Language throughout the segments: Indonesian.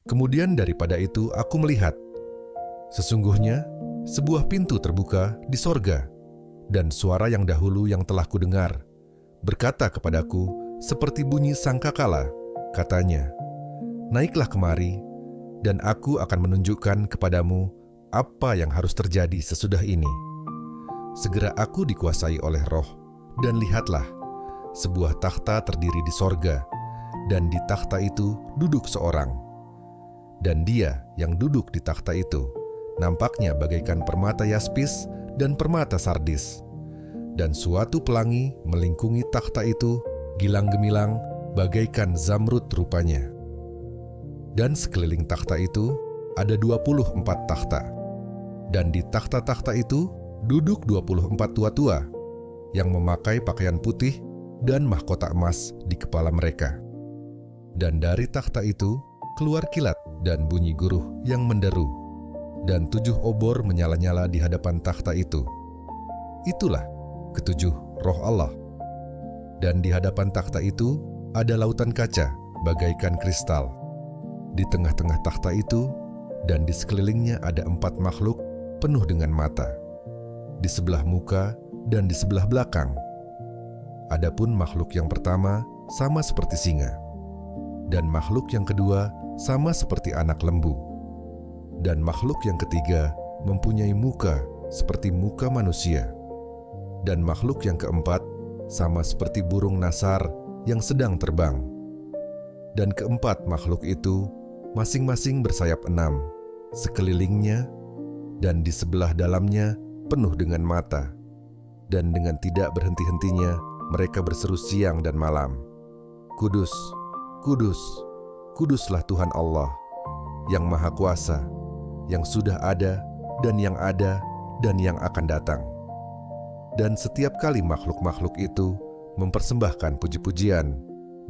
Kemudian daripada itu aku melihat, sesungguhnya sebuah pintu terbuka di sorga, dan suara yang dahulu yang telah kudengar berkata kepadaku seperti bunyi sangkakala, katanya, "Naiklah kemari, dan aku akan menunjukkan kepadamu apa yang harus terjadi sesudah ini." Segera aku dikuasai oleh Roh, dan lihatlah, sebuah takhta terdiri di sorga, dan di takhta itu duduk seorang. Dan dia yang duduk di takhta itu nampaknya bagaikan permata yaspis dan permata sardis. Dan suatu pelangi melingkungi takhta itu, gilang gemilang bagaikan zamrud rupanya. Dan sekeliling takhta itu ada 24 takhta. Dan di takhta-takhta itu duduk 24 tua-tua yang memakai pakaian putih dan mahkota emas di kepala mereka. Dan dari takhta itu keluar kilat dan bunyi guruh yang menderu, dan 7 obor menyala-nyala di hadapan takhta itu. Itulah ketujuh roh Allah. Dan di hadapan takhta itu ada lautan kaca bagaikan kristal. Di tengah-tengah takhta itu dan di sekelilingnya ada 4 makhluk penuh dengan mata, di sebelah muka dan di sebelah belakang. Adapun makhluk yang pertama sama seperti singa, dan makhluk yang kedua sama seperti anak lembu, dan makhluk yang ketiga mempunyai muka seperti muka manusia, dan makhluk yang keempat sama seperti burung nasar yang sedang terbang. Dan keempat makhluk itu masing-masing bersayap 6 sekelilingnya, dan di sebelah dalamnya penuh dengan mata, dan dengan tidak berhenti-hentinya mereka berseru siang dan malam, "Kudus, kudus, kuduslah Tuhan Allah, yang Maha Kuasa, yang sudah ada dan yang akan datang." Dan setiap kali makhluk-makhluk itu mempersembahkan puji-pujian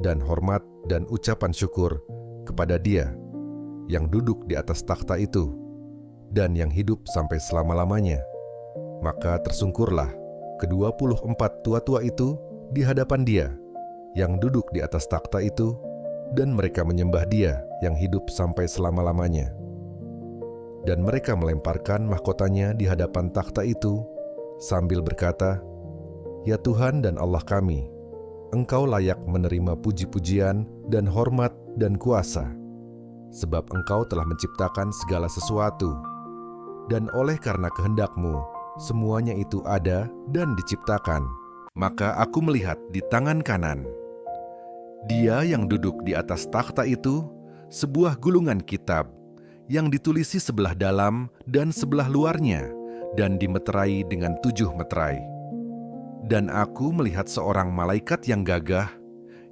dan hormat dan ucapan syukur kepada Dia yang duduk di atas takhta itu dan yang hidup sampai selama-lamanya, maka tersungkurlah ke-24 tua-tua itu di hadapan Dia yang duduk di atas takhta itu, dan mereka menyembah Dia yang hidup sampai selama-lamanya. Dan mereka melemparkan mahkotanya di hadapan takhta itu sambil berkata, "Ya Tuhan dan Allah kami, Engkau layak menerima puji-pujian dan hormat dan kuasa, sebab Engkau telah menciptakan segala sesuatu, dan oleh karena kehendak-Mu semuanya itu ada dan diciptakan." Maka aku melihat di tangan kanan Dia yang duduk di atas takhta itu sebuah gulungan kitab yang ditulisi sebelah dalam dan sebelah luarnya, dan dimeterai dengan 7 meterai. Dan aku melihat seorang malaikat yang gagah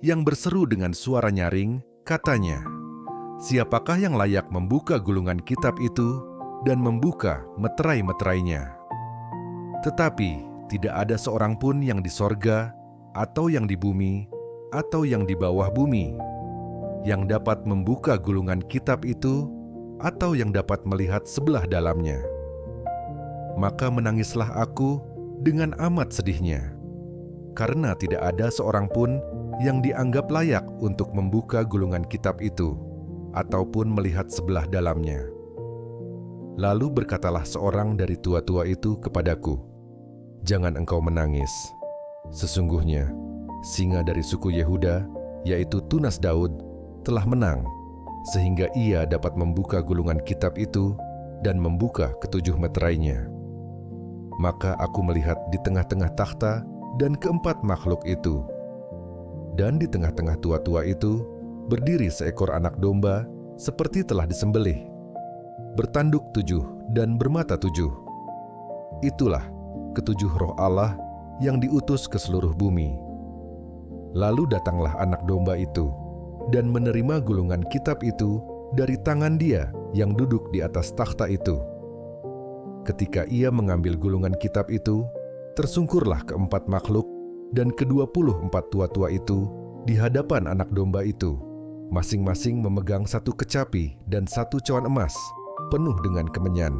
yang berseru dengan suara nyaring, katanya, "Siapakah yang layak membuka gulungan kitab itu dan membuka meterai-meterainya?" Tetapi tidak ada seorang pun yang di sorga, atau yang di bumi, atau yang di bawah bumi, yang dapat membuka gulungan kitab itu, atau yang dapat melihat sebelah dalamnya. Maka menangislah aku dengan amat sedihnya, karena tidak ada seorang pun yang dianggap layak untuk membuka gulungan kitab itu, ataupun melihat sebelah dalamnya. Lalu berkatalah seorang dari tua-tua itu kepadaku, "Jangan engkau menangis. Sesungguhnya singa dari suku Yehuda, yaitu Tunas Daud, telah menang, sehingga ia dapat membuka gulungan kitab itu dan membuka ke-7 meterainya." Maka aku melihat di tengah-tengah takhta dan keempat makhluk itu, dan di tengah-tengah tua-tua itu berdiri seekor anak domba seperti telah disembelih, bertanduk 7 dan bermata 7. Itulah ke-7 roh Allah yang diutus ke seluruh bumi. Lalu datanglah anak domba itu dan menerima gulungan kitab itu dari tangan Dia yang duduk di atas takhta itu. Ketika ia mengambil gulungan kitab itu, tersungkurlah keempat makhluk dan ke-24 tua-tua itu di hadapan anak domba itu, masing-masing memegang 1 kecapi dan 1 cawan emas penuh dengan kemenyan.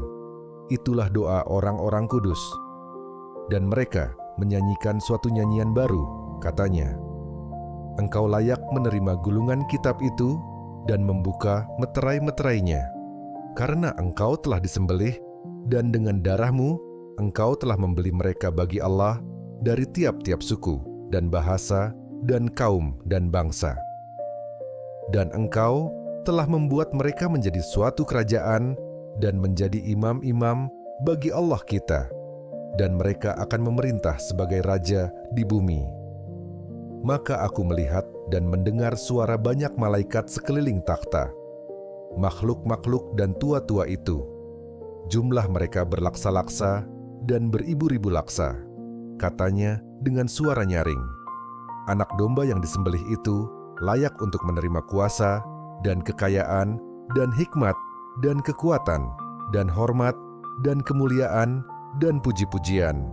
Itulah doa orang-orang kudus. Dan mereka menyanyikan suatu nyanyian baru, katanya, "Engkau layak menerima gulungan kitab itu dan membuka meterai-meterainya. Karena engkau telah disembelih, dan dengan darahmu engkau telah membeli mereka bagi Allah dari tiap-tiap suku dan bahasa dan kaum dan bangsa. Dan engkau telah membuat mereka menjadi suatu kerajaan dan menjadi imam-imam bagi Allah kita, dan mereka akan memerintah sebagai raja di bumi. Maka aku melihat dan mendengar suara banyak malaikat sekeliling takhta, makhluk-makhluk dan tua-tua itu. Jumlah mereka berlaksa-laksa dan beribu-ribu laksa. Katanya dengan suara nyaring, anak domba yang disembelih itu layak untuk menerima kuasa dan kekayaan dan hikmat dan kekuatan dan hormat dan kemuliaan dan puji-pujian.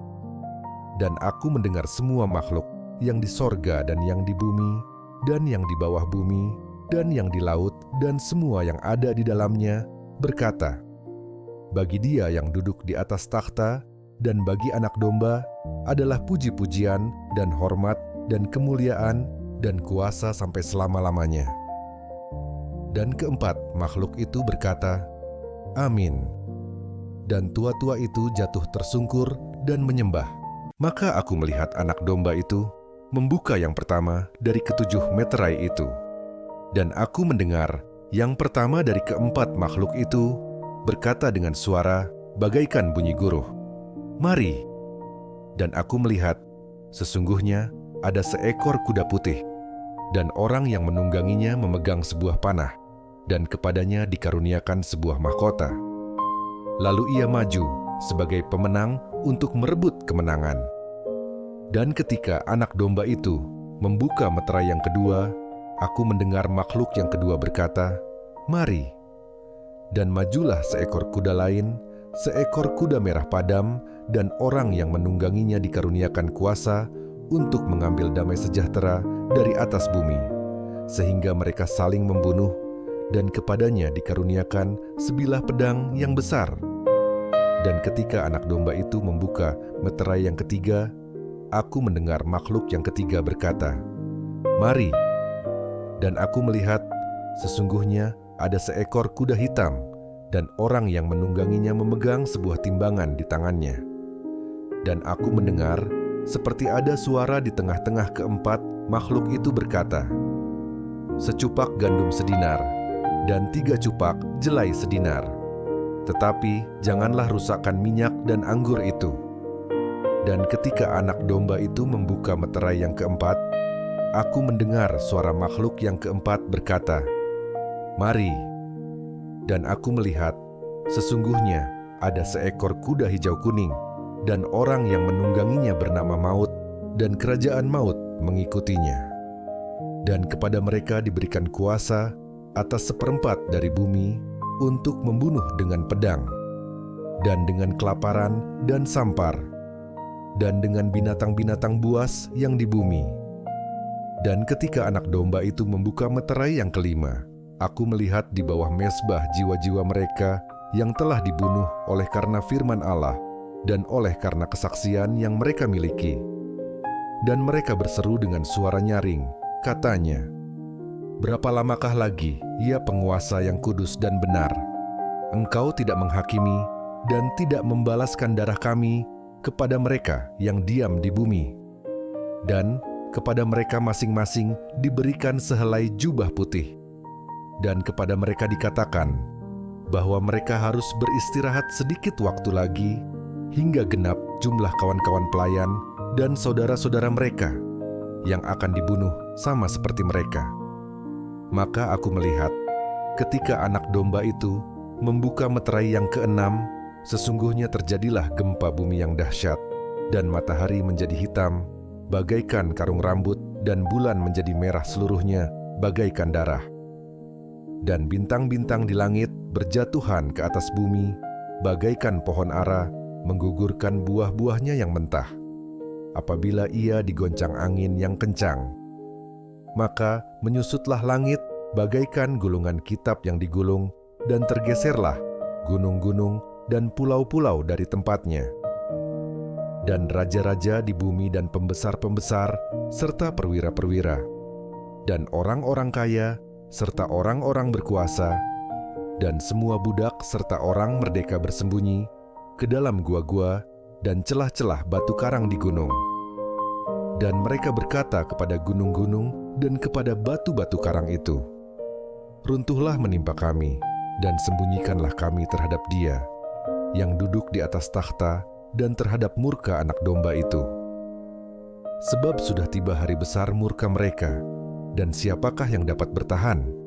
Dan aku mendengar semua makhluk yang di sorga dan yang di bumi dan yang di bawah bumi dan yang di laut dan semua yang ada di dalamnya berkata, bagi Dia yang duduk di atas takhta dan bagi anak domba adalah puji-pujian dan hormat dan kemuliaan dan kuasa sampai selama-lamanya. Dan keempat makhluk itu berkata, Amin. Dan tua-tua itu jatuh tersungkur dan menyembah. Maka aku melihat anak domba itu membuka yang pertama dari ketujuh meterai itu. Dan aku mendengar yang pertama dari keempat makhluk itu berkata dengan suara bagaikan bunyi guruh, "Mari." Dan aku melihat, sesungguhnya ada seekor kuda putih, dan orang yang menungganginya memegang sebuah panah, dan kepadanya dikaruniakan sebuah mahkota. Lalu ia maju sebagai pemenang untuk merebut kemenangan. Dan ketika anak domba itu membuka meterai yang kedua, aku mendengar makhluk yang kedua berkata, "Mari." Dan majulah seekor kuda lain, seekor kuda merah padam, dan orang yang menungganginya dikaruniakan kuasa untuk mengambil damai sejahtera dari atas bumi, sehingga mereka saling membunuh, dan kepadanya dikaruniakan sebilah pedang yang besar. Dan ketika anak domba itu membuka meterai yang ketiga, aku mendengar makhluk yang ketiga berkata, "Mari." Dan aku melihat, sesungguhnya ada seekor kuda hitam, dan orang yang menungganginya memegang sebuah timbangan di tangannya. Dan aku mendengar, seperti ada suara di tengah-tengah keempat makhluk itu berkata, "Secupak gandum sedinar, dan 3 cupak jelai sedinar. Tetapi janganlah rusakkan minyak dan anggur itu." Dan ketika anak domba itu membuka meterai yang keempat, aku mendengar suara makhluk yang keempat berkata, "Mari." Dan aku melihat, sesungguhnya ada seekor kuda hijau kuning, dan orang yang menungganginya bernama Maut, dan kerajaan Maut mengikutinya. Dan kepada mereka diberikan kuasa atas 1/4 dari bumi untuk membunuh dengan pedang, dan dengan kelaparan dan sampar, dan dengan binatang-binatang buas yang di bumi. Dan ketika anak domba itu membuka meterai yang kelima, aku melihat di bawah mezbah jiwa-jiwa mereka yang telah dibunuh oleh karena firman Allah dan oleh karena kesaksian yang mereka miliki. Dan mereka berseru dengan suara nyaring, katanya, "Berapa lamakah lagi, ya penguasa yang kudus dan benar? Engkau tidak menghakimi dan tidak membalaskan darah kami kepada mereka yang diam di bumi." Dan kepada mereka masing-masing diberikan sehelai jubah putih. Dan kepada mereka dikatakan bahwa mereka harus beristirahat sedikit waktu lagi hingga genap jumlah kawan-kawan pelayan dan saudara-saudara mereka yang akan dibunuh sama seperti mereka. Maka aku melihat ketika anak domba itu membuka meterai yang keenam, sesungguhnya terjadilah gempa bumi yang dahsyat, dan matahari menjadi hitam bagaikan karung rambut, dan bulan menjadi merah seluruhnya bagaikan darah. Dan bintang-bintang di langit berjatuhan ke atas bumi bagaikan pohon ara menggugurkan buah-buahnya yang mentah apabila ia digoncang angin yang kencang. Maka menyusutlah langit bagaikan gulungan kitab yang digulung, dan tergeserlah gunung-gunung dan pulau-pulau dari tempatnya. Dan raja-raja di bumi dan pembesar-pembesar serta perwira-perwira dan orang-orang kaya serta orang-orang berkuasa, dan semua budak serta orang merdeka bersembunyi ke dalam gua-gua dan celah-celah batu karang di gunung. Dan mereka berkata kepada gunung-gunung dan kepada batu-batu karang itu, "Runtuhlah menimpa kami, dan sembunyikanlah kami terhadap Dia yang duduk di atas takhta dan terhadap murka Anak Domba itu. Sebab sudah tiba hari besar murka mereka, dan siapakah yang dapat bertahan?"